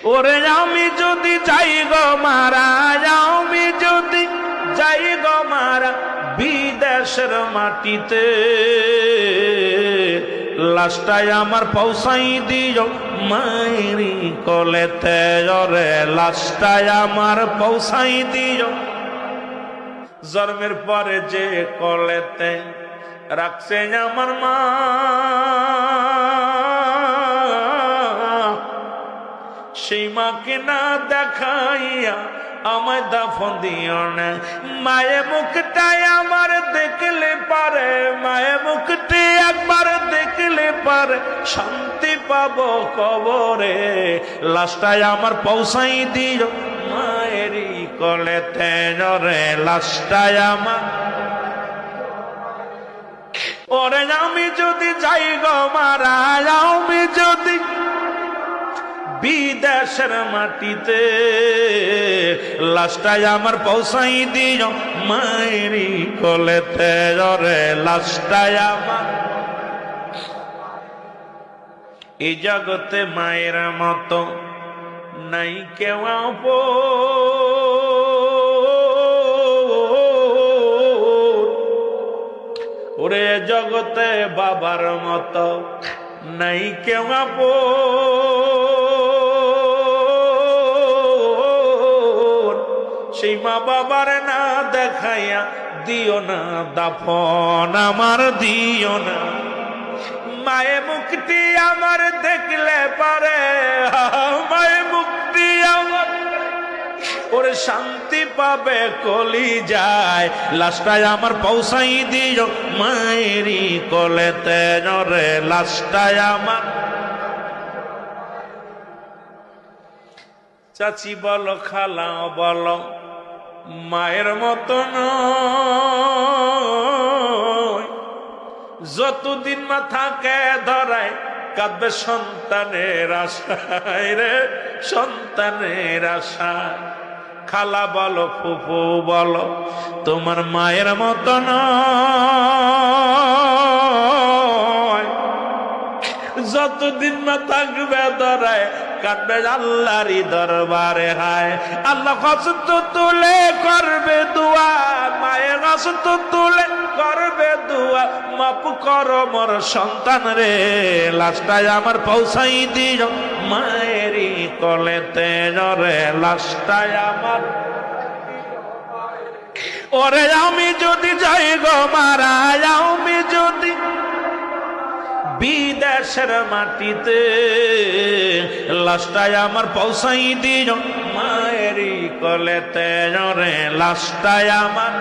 ওরে আমি যদি যাই গো মারা, আমি যদি যাই গো মারা বিদেশের মাটিতে, লাশটাই আমার পৌঁছাই দিও মায়েরি কোলেতে। ওরে লাশটাই আমার পৌঁছাই দিও, জন্মের পরে যে কোলেতে রাখছে আমার মা, সেই মাকে না দেখাইয়া আমায় দাফন দিও না। মায়ের মুখটাই আমার দেখলে পারে, মায়ের মুখটি একবার দেখলে পারে শান্তি পাবো কবরে। লাশটাই আমার পৌঁছাই দিও মায়েরই কোলেতে। ওরে লাশটাই আমার, ওরে আমি যদি যাই গো মারা, আমি যদি বিদেশের মাটিতে, লাশটাই আমার পৌঁছাই দিও মায়েরই কোলেতে। ওরে লাশটাই আমার, এই জগতে মায়ের মতো নাই কেউ ওরে জগতে বাবার মতো নাই কেউ সেই মা বাবার না দেখাইয়া দিও না দাফন আমার, দিও না। মায়ে মুক্তি আমার দেখলে পারে, মায়ে মুক্তি আমার ওরে শান্তি পাবে কলি যায়। লাশটাই আমার পৌঁছাই দিও মায়েরই কোলেতে। ওরে লাশটাই আমার, চাচি বলো খালা বলো মায়ের মতো নয়, যতদিন মা থাকে ধরায় কাঁদবে সন্তানের আশায় রে, সন্তানের আশায়। খালা বলো ফুফু বলো তোমার মায়ের মতো নয়, যতদিন মা থাকবে ধরায় কাঁদবে আল্লাহরই দরবারে। হায় আল্লাহ কষ্ট তুলে করবে দোয়া, মায়ের কষ্ট তুলে করবে দোয়া, মাপ করো মোর সন্তান রে। লাশটাই আমার পৌঁছাই দিও মায়েরই কোলেতে। ওরে লাশটাই আমার, ওরে আমি যদি যাই গো মারা, আমি যদি বিদেশের মাটিতে, লাশটাই আমার পৌঁছাই দিও মায়েরই কোলেতে। ওরে লাশটাই আমার